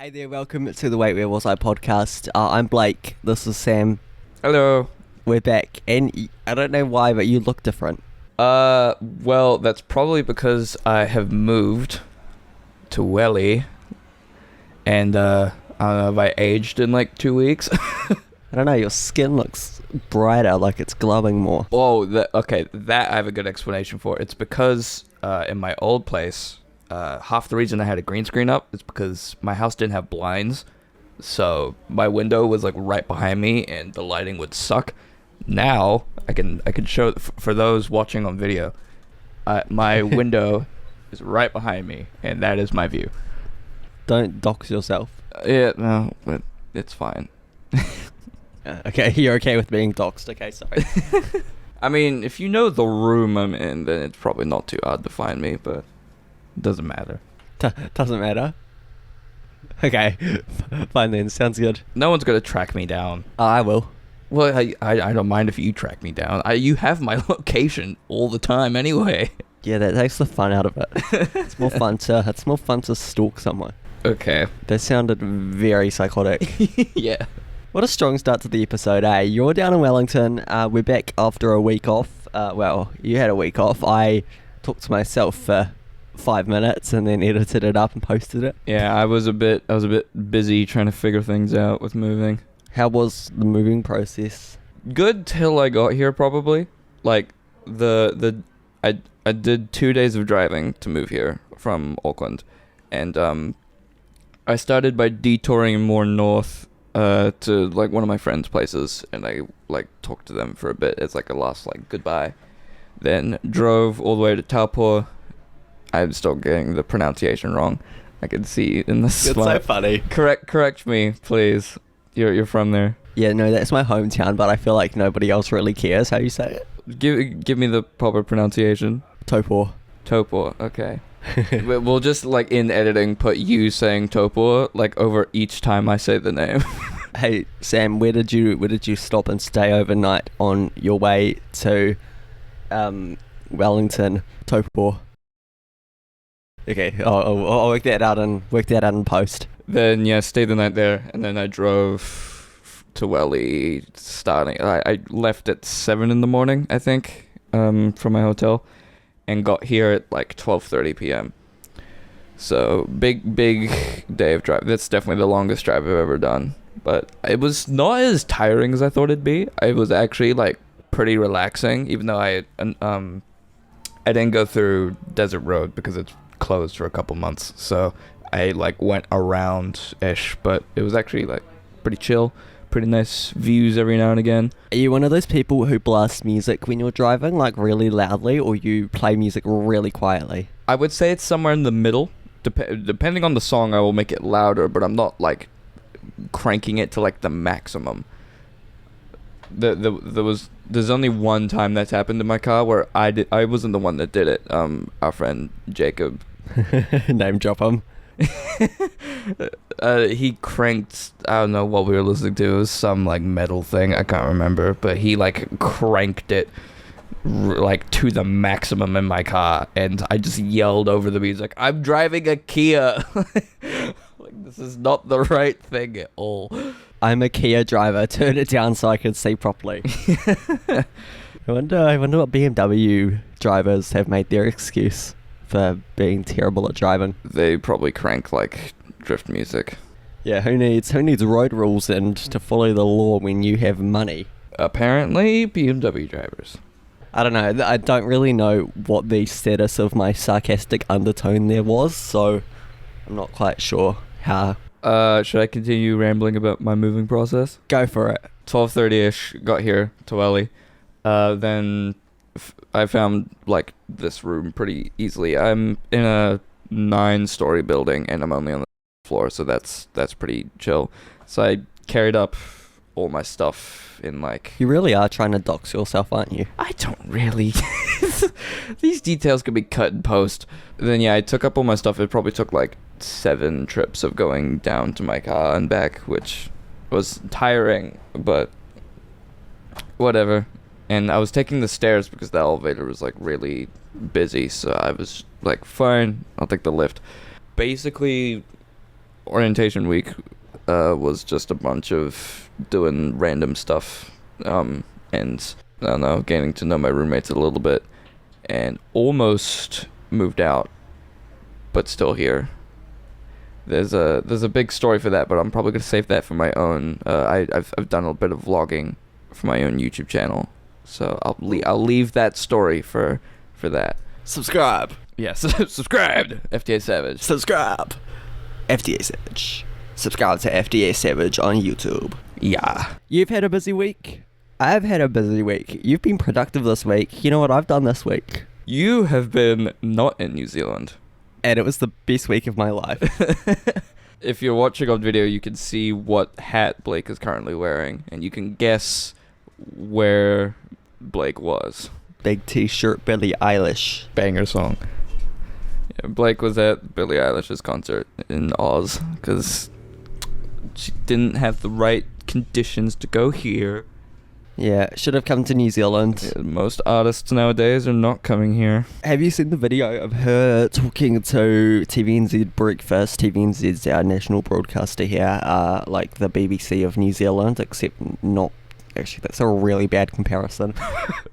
Hey there, welcome to the Wait Where Was I podcast. I'm Blake, this is Sam. Hello. We're back, and I don't know why, but you look different. Well, that's probably because I have moved to Welly, and, I don't know if I aged in like 2 weeks. I don't know, your skin looks brighter, like it's glowing more. Oh, okay, that I have a good explanation for. It's because, in my old place, half the reason I had a green screen up is because my house didn't have blinds, so my window was like right behind me, and the lighting would suck. Now I can show for those watching on video. My window is right behind me, and that is my view. Don't dox yourself. Yeah, no, but it's fine. Okay, you're okay with being doxed. Okay, sorry. I mean, if you know the room I'm in, then it's probably not too hard to find me, but it doesn't matter. Doesn't matter. Okay, fine then. Sounds good. No one's gonna track me down. I will. Well, I don't mind if you track me down. You have my location all the time anyway. Yeah, that takes the fun out of it. It's more fun to stalk someone. Okay. That sounded very psychotic. Yeah. What a strong start to the episode, eh? You're down in Wellington. We're back after a week off. Well, you had a week off. I talked to myself for 5 minutes and then edited it up and posted it. Yeah, I was a bit busy trying to figure things out with moving. How was the moving process? Good till I got here, probably. Like I did 2 days of driving to move here from Auckland, and I started by detouring more north to like one of my friends' places, and I like talked to them for a bit as like a last like goodbye. Then drove all the way to Taupo. I'm still getting the pronunciation wrong. I can see in the It's so funny. Correct me, please. You're from there. Yeah, no, that's my hometown, but I feel like nobody else really cares how you say it. Give me the proper pronunciation. Taupo. Taupo. Okay. We'll just like in editing put you saying Taupo like over each time I say the name. Hey Sam, where did you stop and stay overnight on your way to Wellington, Taupo? Okay, I'll work that out in post. Then yeah, stayed the night there, and then I drove to Welly. I left at 7 in the morning, I think, from my hotel, and got here at like 12:30 p.m. So big day of drive. That's definitely the longest drive I've ever done. But it was not as tiring as I thought it'd be. It was actually like pretty relaxing, even though I didn't go through Desert Road because it's closed for a couple months. So I like went around-ish, but it was actually like pretty chill, pretty nice views every now and again. Are you one of those people who blast music when you're driving, like really loudly, or you play music really quietly? I would say it's somewhere in the middle. Depending on the song, I will make it louder, but I'm not like cranking it to like the maximum. There's only one time that's happened in my car where I wasn't the one that did it. Our friend Jacob. Name drop him. He cranked, I don't know what we were listening to. It was some like metal thing, I can't remember, but he like cranked it like to the maximum in my car, and I just yelled over the music, "I'm driving a Kia." Like, this is not the right thing at all. I'm a Kia driver. Turn it down so I can see properly. I wonder what BMW drivers have made their excuse for being terrible at driving. They probably crank like drift music. Yeah, who needs road rules and to follow the law when you have money? Apparently, BMW drivers. I don't know. I don't really know what the status of my sarcastic undertone there was, so I'm not quite sure how. Should I continue rambling about my moving process? Go for it. 12:30ish, got here to Welly. Then I found like this room pretty easily. I'm in a 9-story building, and I'm only on the floor, so that's pretty chill. So I carried up all my stuff in like... You really are trying to dox yourself, aren't you? I don't really. These details could be cut in post. Then yeah, I took up all my stuff. It probably took like 7 trips of going down to my car and back, which was tiring, but whatever. And I was taking the stairs because the elevator was like really busy, so I was like, fine, I'll take the lift. Basically, orientation week was just a bunch of doing random stuff, and I don't know, getting to know my roommates a little bit, and almost moved out, but still here. There's a big story for that, but I'm probably gonna save that for my own. I've done a bit of vlogging for my own YouTube channel, so I'll leave that story for that. Subscribe. Yes, subscribed. FTA Savage. Subscribe. FTA Savage. Subscribe to FTA Savage on YouTube. Yeah. You've had a busy week. I've had a busy week. You've been productive this week. You know what I've done this week? You have been not in New Zealand. And it was the best week of my life. If you're watching on video, you can see what hat Blake is currently wearing, and you can guess where Blake was. Big t-shirt, Billie Eilish. Banger song. Yeah, Blake was at Billie Eilish's concert in Oz because she didn't have the right conditions to go here. Yeah, should have come to New Zealand. Yeah, most artists nowadays are not coming here. Have you seen the video of her talking to TVNZ Breakfast? TVNZ's our national broadcaster here, like the BBC of New Zealand, except not... Actually, that's a really bad comparison.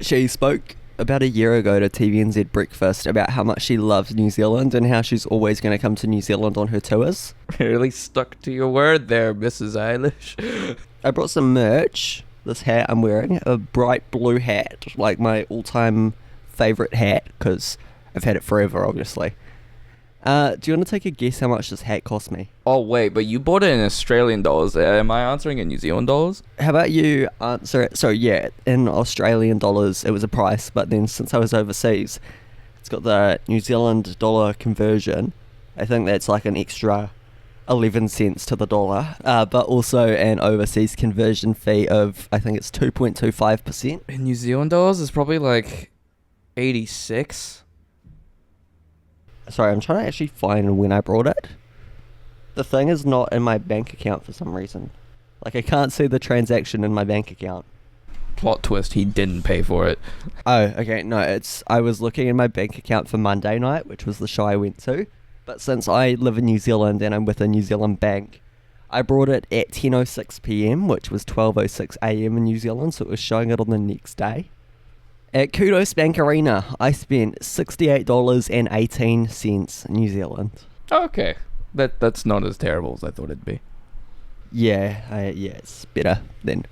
She spoke about a year ago to TVNZ Breakfast about how much she loves New Zealand and how she's always going to come to New Zealand on her tours. Really stuck to your word there, Mrs. Eilish. I brought some merch. This hat I'm wearing, a bright blue hat, like my all-time favourite hat, because I've had it forever, obviously. Do you want to take a guess how much this hat cost me? Oh, wait, but you bought it in Australian dollars. Am I answering in New Zealand dollars? How about you answer it? So, yeah, in Australian dollars, it was a price, but then since I was overseas, it's got the New Zealand dollar conversion. I think that's like an extra 11 cents to the dollar, but also an overseas conversion fee of, I think it's 2.25%. In New Zealand dollars, it's probably like 86. Sorry, I'm trying to actually find when I brought it. The thing is not in my bank account for some reason. Like, I can't see the transaction in my bank account. Plot twist, he didn't pay for it. Oh, okay, no, I was looking in my bank account for Monday night, which was the show I went to. But since I live in New Zealand and I'm with a New Zealand bank, I brought it at 10:06 p.m, which was 12:06 a.m. in New Zealand, so it was showing it on the next day. At Kudos Bank Arena, I spent $68.18 New Zealand. Okay, that's not as terrible as I thought it'd be. Yeah, it's better then.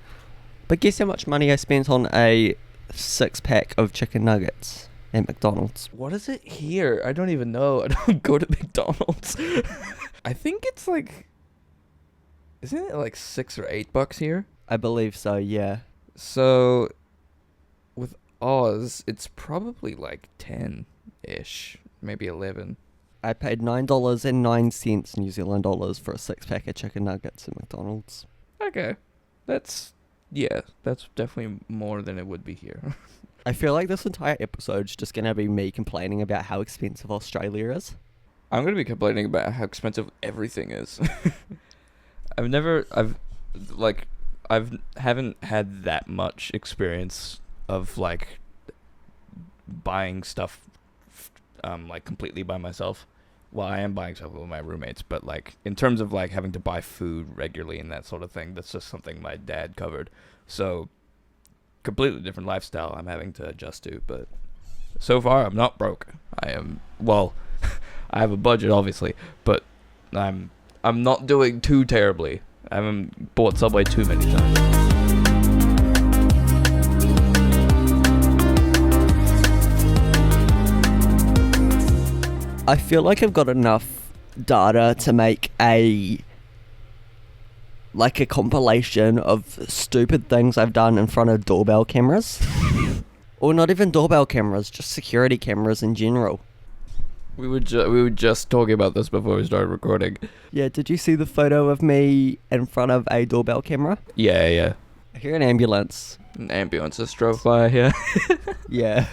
But guess how much money I spent on a 6-pack of chicken nuggets at McDonald's? What is it here? I don't even know. I don't go to McDonald's. I think it's like... Isn't it like $6 or $8 here? I believe so, yeah. So, with Oz, it's probably like 10-ish, maybe 11. I paid $9.09 New Zealand dollars for a 6-pack of chicken nuggets at McDonald's. Okay. That's definitely more than it would be here. I feel like this entire episode's just going to be me complaining about how expensive Australia is. I'm going to be complaining about how expensive everything is. I haven't had that much experience of like buying stuff like completely by myself. Well, I am buying stuff with my roommates, but like in terms of like having to buy food regularly and that sort of thing, that's just something my dad covered. So completely different lifestyle I'm having to adjust to, but so far I'm not broke. I have a budget obviously, but I'm not doing too terribly. I haven't bought Subway too many times. I feel like I've got enough data to make a compilation of stupid things I've done in front of doorbell cameras. Or not even doorbell cameras, just security cameras in general. We were just talking about this before we started recording. Yeah, did you see the photo of me in front of a doorbell camera? Yeah. I hear an ambulance. An ambulance just drove by, yeah. Yeah.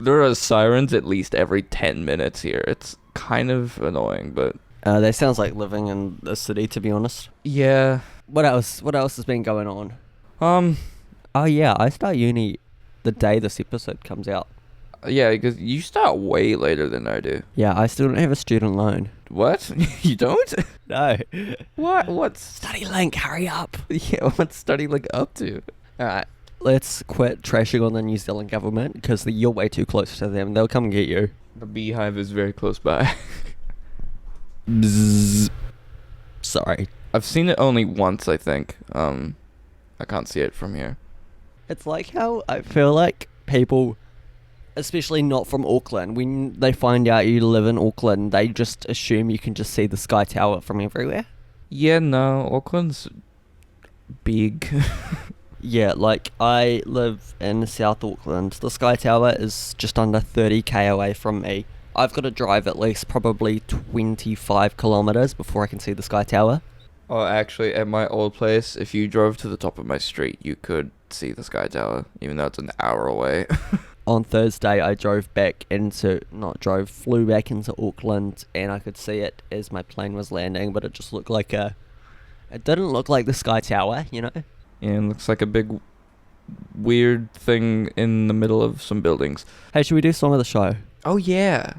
There are sirens at least every 10 minutes here. It's kind of annoying, but... that sounds like living in the city, to be honest. Yeah. What else has been going on? Oh, yeah, I start uni the day this episode comes out. Yeah, because you start way later than I do. Yeah, I still don't have a student loan. What? You don't? No. What's Study Link, hurry up. yeah? What's Study Link up to? Alright, let's quit trashing on the New Zealand government because you're way too close to them. They'll come get you. The beehive is very close by. Bzzz. Sorry. I've seen it only once, I think. I can't see it from here. It's like how I feel like people, especially not from Auckland, when they find out you live in Auckland, they just assume you can just see the Sky Tower from everywhere. Yeah, no, Auckland's big. Yeah, like I live in South Auckland. The Sky Tower is just under 30k away from me. I've got to drive at least probably 25 kilometres before I can see the Sky Tower. Oh, actually, at my old place, if you drove to the top of my street, you could see the Sky Tower, even though it's an hour away. On Thursday, I flew back into Auckland, and I could see it as my plane was landing, but it just looked like it didn't look like the Sky Tower, you know? Yeah, it looks like a big, weird thing in the middle of some buildings. Hey, should we do Song of the Show? Oh, yeah.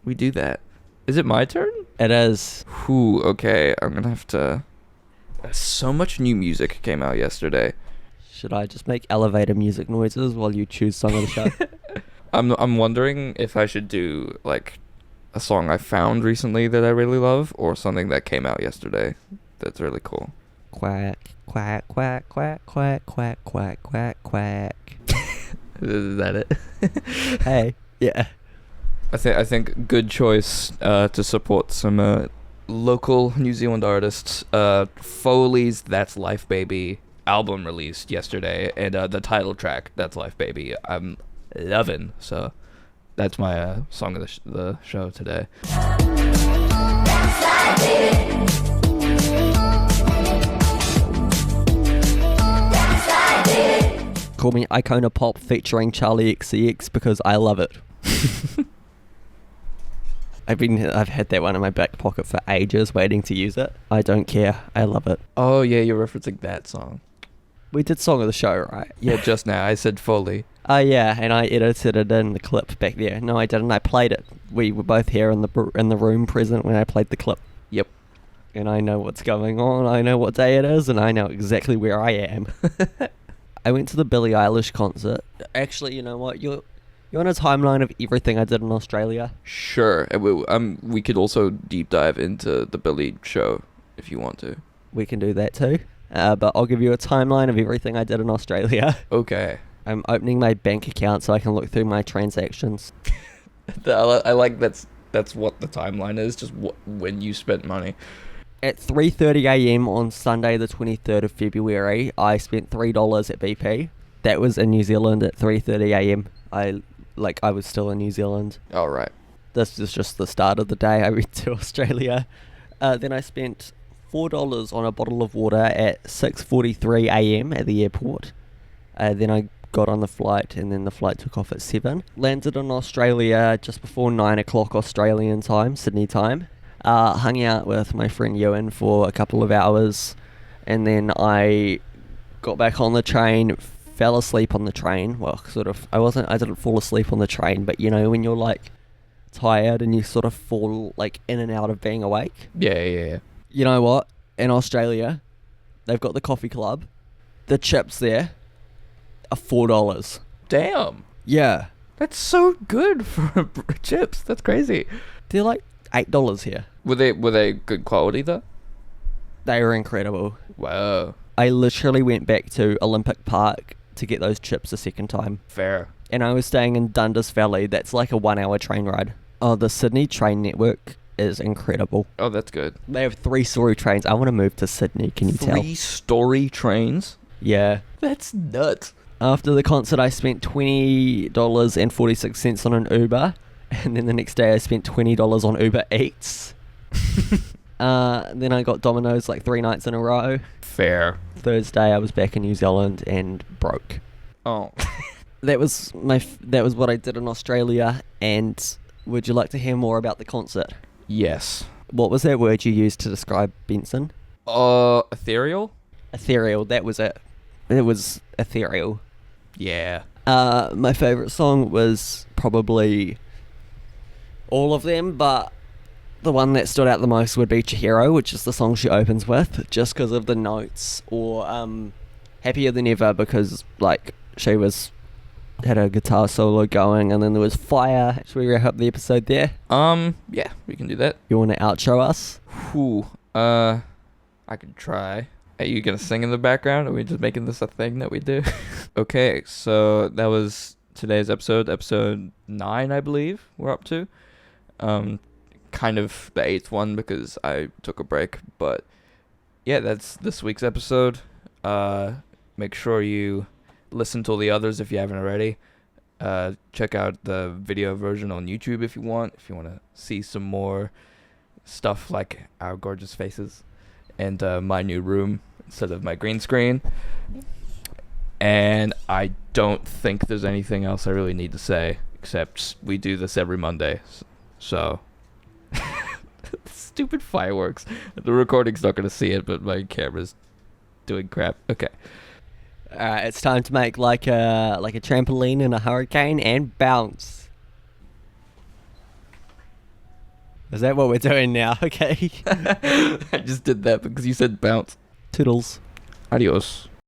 We do that. Is it my turn? It is. Whew, okay. I'm gonna have to... So much new music came out yesterday. Should I just make elevator music noises while you choose Song of the Show? I'm wondering if I should do, like, a song I found recently that I really love, or something that came out yesterday that's really cool. Quack, quack, quack, quack, quack, quack, quack, quack, quack. Is that it? Hey, yeah. I think good choice to support some local New Zealand artists. Foley's "That's Life Baby" album released yesterday, and the title track "That's Life Baby" I'm loving. So that's my song of the show today. Call me Icona Pop featuring Charlie XCX because I love it. I've had that one in my back pocket for ages, waiting to use it. I don't care. I love it. Oh yeah, you're referencing that song. We did Song of the Show, right? Yeah, just now. I said Foley. Oh yeah, and I edited it in the clip back there. No, I didn't. I played it. We were both here in the room present when I played the clip. Yep. And I know what's going on. I know what day it is, and I know exactly where I am. I went to the Billie Eilish concert. Actually, you know what? You're on a timeline of everything I did in Australia. Sure. We could also deep dive into the Billie show if you want to. We can do that too. But I'll give you a timeline of everything I did in Australia. Okay. I'm opening my bank account so I can look through my transactions. I like that's what the timeline is, just when you spent money. At 3:30 a.m. on Sunday the 23rd of February, I spent $3 at BP. That was in New Zealand at 3:30 a.m. I was still in New Zealand. All right. This is just the start of the day I went to Australia. Then I spent $4 on a bottle of water at 6:43 a.m. at the airport. Then I got on the flight, and then the flight took off at 7. Landed in Australia just before 9 o'clock Australian time, Sydney time. Hung out with my friend Ewan for a couple of hours, and then I got back on the train, fell asleep on the train. Well, sort of, I didn't fall asleep on the train, but you know, when you're like tired and you sort of fall like in and out of being awake. Yeah. You know what? In Australia, they've got the coffee club. The chips there are $4. Damn. Yeah. That's so good for chips. That's crazy. They're like $8 here. Were they good quality though? They were incredible. Wow. I literally went back to Olympic Park to get those chips a second time. Fair. And I was staying in Dundas Valley. That's like a 1 hour train ride. Oh, the Sydney train network is incredible. Oh, that's good. They have 3-story trains. I want to move to Sydney, can you tell? 3-story trains? Yeah. That's nuts. After the concert, I spent $20.46 on an Uber. And then the next day, I spent $20 on Uber Eats. Then I got Domino's like 3 nights in a row. Fair. Thursday, I was back in New Zealand and broke. Oh. That was what I did in Australia. And would you like to hear more about the concert? Yes. What was that word you used to describe Benson? Ethereal? Ethereal, that was it. It was ethereal. Yeah. My favourite song was probably all of them, but the one that stood out the most would be Chihiro, which is the song she opens with, just because of the notes, or Happier Than Ever, because like she had a guitar solo going, and then there was Fire. Should we wrap up the episode there? Yeah, we can do that. You want to outro us? Whew. I could try. Are you gonna sing in the background? Are we just making this a thing that we do? Okay, so that was today's episode 9, I believe we're up to. Kind of the 8th one because I took a break, but yeah, that's this week's episode. Make sure you listen to all the others if you haven't already. Check out the video version on YouTube if you want to see some more stuff like our gorgeous faces and my new room instead of my green screen. And I don't think there's anything else I really need to say, except we do this every Monday. So, stupid fireworks. The recording's not going to see it, but my camera's doing crap. Okay. Alright, it's time to make like a trampoline in a hurricane and bounce. Is that what we're doing now? Okay. I just did that because you said bounce. Toodles. Adios.